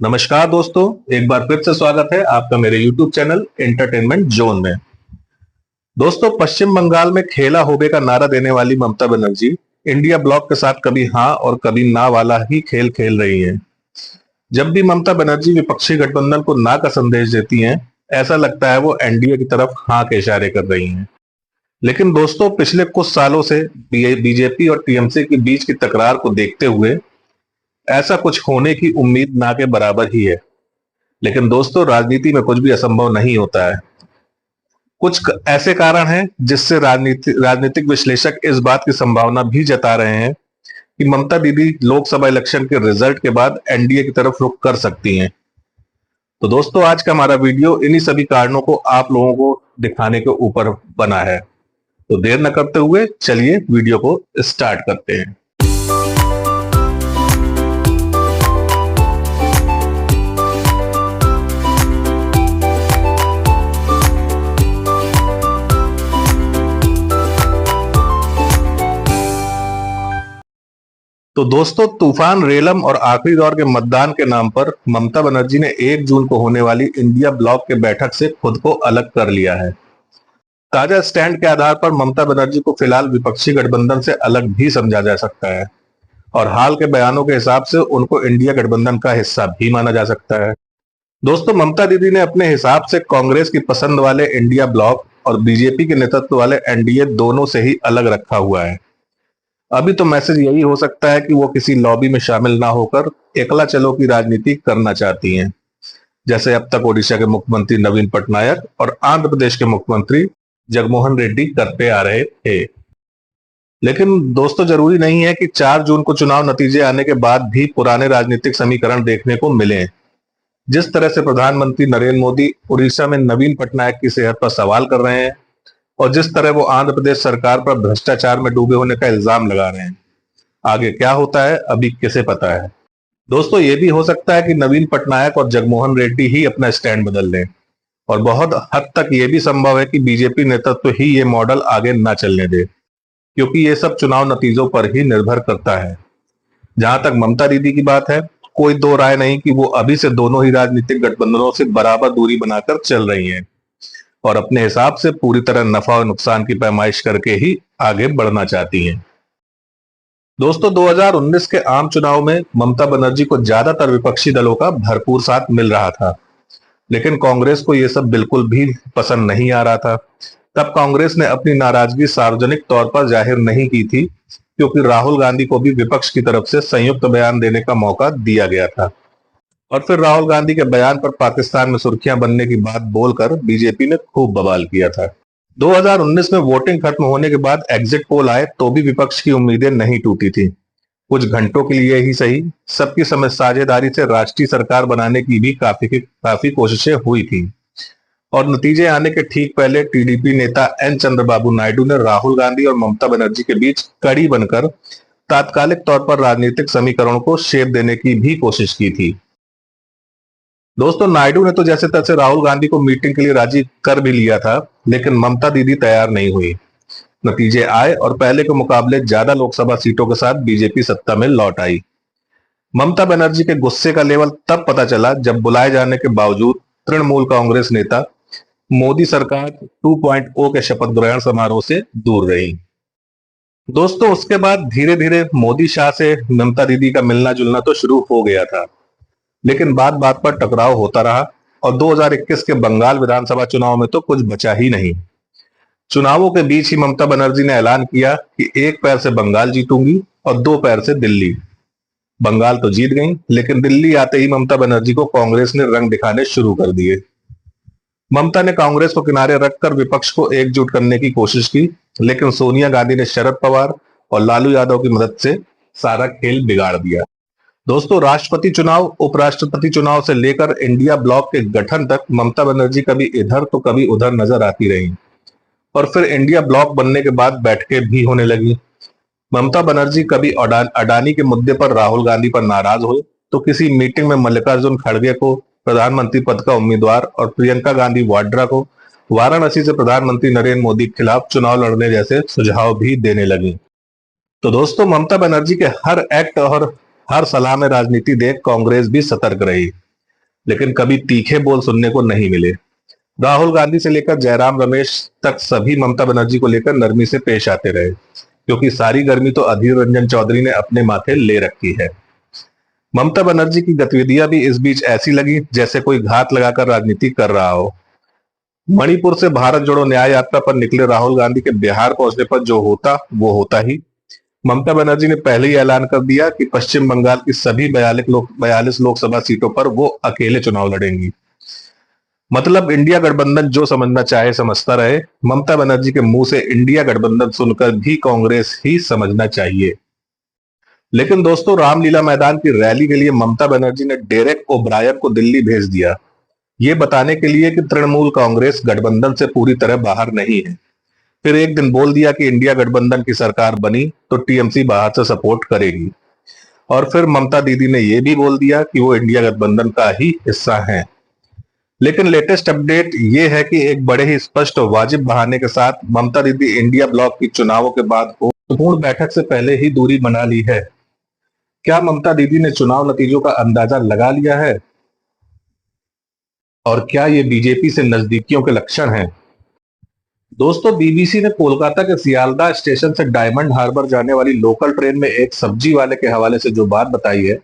नमस्कार दोस्तों, एक बार फिर से स्वागत है आपका मेरे YouTube चैनल एंटरटेनमेंट जोन में। दोस्तों, पश्चिम बंगाल में खेला होबे का नारा देने वाली ममता बनर्जी इंडिया ब्लॉक के साथ कभी हाँ और कभी ना वाला ही खेल खेल रही हैं। जब भी ममता बनर्जी विपक्षी गठबंधन को ना का संदेश देती हैं, ऐसा लगता है वो एनडीए की तरफ हाँ के इशारे कर रही हैं। लेकिन दोस्तों, पिछले कुछ सालों से बीजेपी और टीएमसी के बीच की तकरार को देखते हुए ऐसा कुछ होने की उम्मीद ना के बराबर ही है। लेकिन दोस्तों, राजनीति में कुछ भी असंभव नहीं होता है। ऐसे कारण हैं जिससे राजनीतिक विश्लेषक इस बात की संभावना भी जता रहे हैं कि ममता दीदी लोकसभा इलेक्शन के रिजल्ट के बाद एनडीए की तरफ रुख कर सकती हैं। तो दोस्तों, आज का हमारा वीडियो इन्हीं सभी कारणों को आप लोगों को दिखाने के ऊपर बना है। तो देर न करते हुए चलिए वीडियो को स्टार्ट करते हैं। तो दोस्तों, तूफान रेलम और आखिरी दौर के मतदान के नाम पर ममता बनर्जी ने 1 जून को होने वाली इंडिया ब्लॉक के बैठक से खुद को अलग कर लिया है। ताजा स्टैंड के आधार पर ममता बनर्जी को फिलहाल विपक्षी गठबंधन से अलग भी समझा जा सकता है और हाल के बयानों के हिसाब से उनको इंडिया गठबंधन का हिस्सा भी माना जा सकता है। दोस्तों, ममता दीदी ने अपने हिसाब से कांग्रेस की पसंद वाले इंडिया ब्लॉक और बीजेपी के नेतृत्व वाले एनडीए दोनों से ही अलग रखा हुआ है। अभी तो मैसेज यही हो सकता है कि वो किसी लॉबी में शामिल ना होकर एकला चलो की राजनीति करना चाहती हैं, जैसे अब तक ओडिशा के मुख्यमंत्री नवीन पटनायक और आंध्र प्रदेश के मुख्यमंत्री जगनमोहन रेड्डी करते आ रहे थे। लेकिन दोस्तों, जरूरी नहीं है कि 4 जून को चुनाव नतीजे आने के बाद भी पुराने राजनीतिक समीकरण देखने को मिले। जिस तरह से प्रधानमंत्री नरेंद्र मोदी उड़ीसा में नवीन पटनायक की सेहत पर सवाल कर रहे हैं और जिस तरह वो आंध्र प्रदेश सरकार पर भ्रष्टाचार में डूबे होने का इल्जाम लगा रहे हैं, आगे क्या होता है अभी किसे पता है। दोस्तों, ये भी हो सकता है कि नवीन पटनायक और जगनमोहन रेड्डी ही अपना स्टैंड बदल लें और बहुत हद तक ये भी संभव है कि बीजेपी नेतृत्व ही ये मॉडल आगे ना चलने दे, क्योंकि ये सब चुनाव नतीजों पर ही निर्भर करता है। जहां तक ममता दीदी की बात है, कोई दो राय नहीं कि वो अभी से दोनों ही राजनीतिक गठबंधनों से बराबर दूरी बनाकर चल रही हैं और अपने हिसाब से पूरी तरह नफा और नुकसान की पैमाइश करके ही आगे बढ़ना चाहती हैं। दोस्तों, 2019 के आम चुनाव में ममता बनर्जी को ज्यादातर विपक्षी दलों का भरपूर साथ मिल रहा था, लेकिन कांग्रेस को यह सब बिल्कुल भी पसंद नहीं आ रहा था। तब कांग्रेस ने अपनी नाराजगी सार्वजनिक तौर पर जाहिर नहीं की थी, क्योंकि राहुल गांधी को भी विपक्ष की तरफ से संयुक्त बयान देने का मौका दिया गया था और फिर राहुल गांधी के बयान पर पाकिस्तान में सुर्खियां बनने की बात बोलकर बीजेपी ने खूब बवाल किया था। 2019 में वोटिंग खत्म होने के बाद एग्जिट पोल आए तो भी विपक्ष की उम्मीदें नहीं टूटी थी। कुछ घंटों के लिए ही सही, सबकी साझेदारी से राष्ट्रीय सरकार बनाने की भी काफी कोशिशें हुई थी और नतीजे आने के ठीक पहले टीडीपी नेता एन चंद्रबाबू नायडू ने राहुल गांधी और ममता बनर्जी के बीच कड़ी बनकर तात्कालिक तौर पर राजनीतिक समीकरणों को शेप देने की भी कोशिश की थी। दोस्तों, नायडू ने तो जैसे तैसे राहुल गांधी को मीटिंग के लिए राजी कर भी लिया था, लेकिन ममता दीदी तैयार नहीं हुई। नतीजे आए और पहले के मुकाबले ज्यादा लोकसभा सीटों के साथ बीजेपी सत्ता में लौट आई। ममता बनर्जी के गुस्से का लेवल तब पता चला जब बुलाए जाने के बावजूद तृणमूल कांग्रेस नेता मोदी सरकार 2.0 के शपथ ग्रहण समारोह से दूर रही। दोस्तों, उसके बाद धीरे धीरे मोदी शाह से ममता दीदी का मिलना जुलना तो शुरू हो गया था, लेकिन बात बात पर टकराव होता रहा और 2021 के बंगाल विधानसभा चुनाव में तो कुछ बचा ही नहीं। चुनावों के बीच ही ममता बनर्जी ने ऐलान किया कि एक पैर से बंगाल जीतूंगी और 2 पैर से दिल्ली। बंगाल तो जीत गई, लेकिन दिल्ली आते ही ममता बनर्जी को कांग्रेस ने रंग दिखाने शुरू कर दिए। ममता ने कांग्रेस को किनारे रखकर विपक्ष को एकजुट करने की कोशिश की, लेकिन सोनिया गांधी ने शरद पवार और लालू यादव की मदद से सारा खेल बिगाड़ दिया। दोस्तों, राष्ट्रपति चुनाव, उपराष्ट्रपति चुनाव से लेकर इंडिया ब्लॉक के गठन तक ममता बनर्जी कभी इधर तो कभी उधर नजर आती रही और फिर इंडिया ब्लॉक बनने के बाद बैठकें भी होने लगी। ममता बनर्जी कभी अडानी के मुद्दे पर राहुल गांधी पर नाराज हुए तो किसी मीटिंग में मल्लिकार्जुन खड़गे को प्रधानमंत्री पद का उम्मीदवार और प्रियंका गांधी वाड्रा को वाराणसी से प्रधानमंत्री नरेंद्र मोदी के खिलाफ चुनाव लड़ने जैसे सुझाव भी देने लगी। तो दोस्तों, ममता बनर्जी के हर एक्ट और हर सलाह में राजनीति देख कांग्रेस भी सतर्क रही लेकिन कभी तीखे बोल सुनने को नहीं मिले। राहुल गांधी से लेकर जयराम रमेश तक सभी ममता बनर्जी को लेकर नरमी से पेश आते रहे, क्योंकि सारी गर्मी तो अधीर रंजन चौधरी ने अपने माथे ले रखी है। ममता बनर्जी की गतिविधियां भी इस बीच ऐसी लगी जैसे कोई घात लगाकर राजनीति कर रहा हो। मणिपुर से भारत जोड़ो न्याय यात्रा पर निकले राहुल गांधी के बिहार पहुंचने पर जो होता वो होता ही। ममता बनर्जी ने पहले ही ऐलान कर दिया कि पश्चिम बंगाल की सभी 42 लोकसभा सीटों पर वो अकेले चुनाव लड़ेंगी। मतलब इंडिया गठबंधन जो समझना चाहे समझता रहे, ममता बनर्जी के मुंह से इंडिया गठबंधन सुनकर भी कांग्रेस ही समझना चाहिए। लेकिन दोस्तों, रामलीला मैदान की रैली के लिए ममता बनर्जी ने डेरेक ओब्रायन को दिल्ली भेज दिया, ये बताने के लिए कि तृणमूल कांग्रेस गठबंधन से पूरी तरह बाहर नहीं है। फिर एक दिन बोल दिया कि इंडिया गठबंधन की सरकार बनी तो टीएमसी बाहर से सपोर्ट करेगी, और फिर ममता दीदी ने यह भी बोल दिया कि वो इंडिया गठबंधन का ही हिस्सा हैं। लेकिन लेटेस्ट अपडेट ये है कि एक बड़े ही स्पष्ट और वाजिब बहाने के साथ ममता दीदी इंडिया ब्लॉक की चुनावों के बाद पूर्ण बैठक से पहले ही दूरी बना ली है। क्या ममता दीदी ने चुनाव नतीजों का अंदाजा लगा लिया है? और क्या ये बीजेपी से नजदीकियों के लक्षण हैं? दोस्तों, बीबीसी ने कोलकाता के सियालदह स्टेशन से डायमंड हार्बर जाने वाली लोकल ट्रेन में एक सब्जी वाले के हवाले से जो बात बताई है,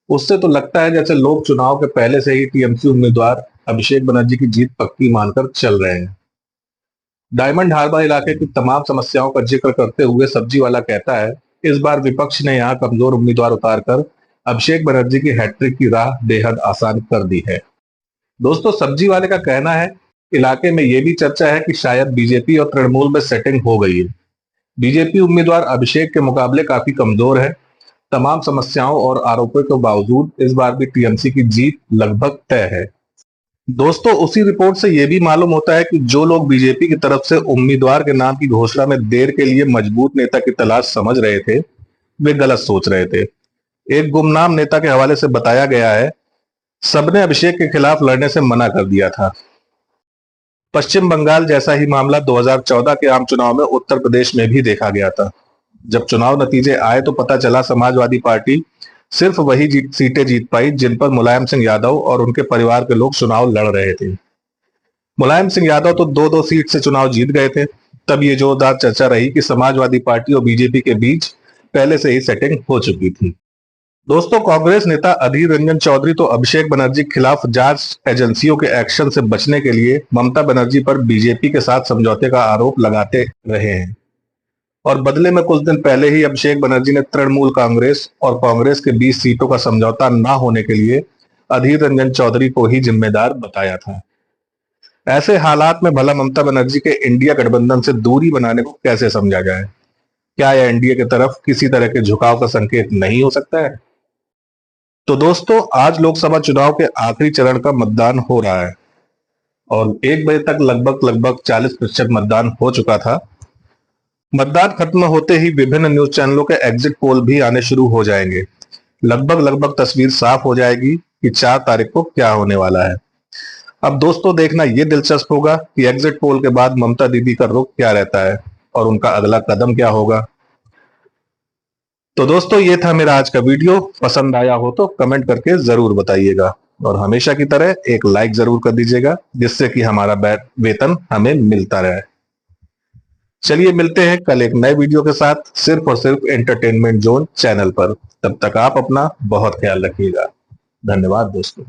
उससे तो लगता है जैसे लोग चुनाव के पहले से ही टीएमसी उम्मीदवार अभिषेक बनर्जी की जीत पक्की मानकर चल रहे हैं। डायमंड हार्बर इलाके की तमाम समस्याओं का जिक्र करते हुए सब्जी वाला कहता है, इस बार विपक्ष ने यहां कमजोर उम्मीदवार उतारकर अभिषेक बनर्जी की हैट्रिक की राह बेहद आसान कर दी है। दोस्तों, सब्जी वाले का कहना है, इलाके में यह भी चर्चा है कि शायद बीजेपी और तृणमूल में सेटिंग हो गई है। बीजेपी उम्मीदवार अभिषेक के मुकाबले काफी कमजोर है। तमाम समस्याओं और आरोपों के बावजूद इस बार भी टीएमसी की जीत लगभग तय है। दोस्तों, उसी रिपोर्ट से यह भी मालूम होता है कि जो लोग बीजेपी की तरफ से उम्मीदवार के नाम की घोषणा में देर के लिए मजबूत नेता की तलाश समझ रहे थे, वे गलत सोच रहे थे। एक गुमनाम नेता के हवाले से बताया गया है, सबने अभिषेक के खिलाफ लड़ने से मना कर दिया था। पश्चिम बंगाल जैसा ही मामला 2014 के आम चुनाव में उत्तर प्रदेश में भी देखा गया था। जब चुनाव नतीजे आए तो पता चला समाजवादी पार्टी सिर्फ वही सीटें जीत पाई जिन पर मुलायम सिंह यादव और उनके परिवार के लोग चुनाव लड़ रहे थे। मुलायम सिंह यादव तो 2-2 सीट से चुनाव जीत गए थे। तब ये जोरदार चर्चा रही कि समाजवादी पार्टी और बीजेपी के बीच पहले से ही सेटिंग हो चुकी थी। दोस्तों, कांग्रेस नेता अधीर रंजन चौधरी तो अभिषेक बनर्जी के खिलाफ जांच एजेंसियों के एक्शन से बचने के लिए ममता बनर्जी पर बीजेपी के साथ समझौते का आरोप लगाते रहे हैं, और बदले में कुछ दिन पहले ही अभिषेक बनर्जी ने तृणमूल कांग्रेस और कांग्रेस के 20 सीटों का समझौता न होने के लिए अधीर रंजन चौधरी को ही जिम्मेदार बताया था। ऐसे हालात में भला ममता बनर्जी के इंडिया गठबंधन से दूरी बनाने को कैसे समझा जाए? क्या यह एनडीए की तरफ किसी तरह के झुकाव का संकेत नहीं हो सकता है? तो दोस्तों, आज लोकसभा चुनाव के आखिरी चरण का मतदान हो रहा है और 1 बजे तक लगभग 40% मतदान हो चुका था। मतदान खत्म होते ही विभिन्न न्यूज चैनलों के एग्जिट पोल भी आने शुरू हो जाएंगे। लगभग तस्वीर साफ हो जाएगी कि 4 तारीख को क्या होने वाला है। अब दोस्तों, देखना यह दिलचस्प होगा कि एग्जिट पोल के बाद ममता दीदी का रुख क्या रहता है और उनका अगला कदम क्या होगा। तो दोस्तों, ये था मेरा आज का वीडियो। पसंद आया हो तो कमेंट करके जरूर बताइएगा, और हमेशा की तरह एक लाइक जरूर कर दीजिएगा, जिससे कि हमारा वेतन हमें मिलता रहे। चलिए मिलते हैं कल एक नए वीडियो के साथ, सिर्फ और सिर्फ एंटरटेनमेंट जोन चैनल पर। तब तक आप अपना बहुत ख्याल रखिएगा। धन्यवाद दोस्तों।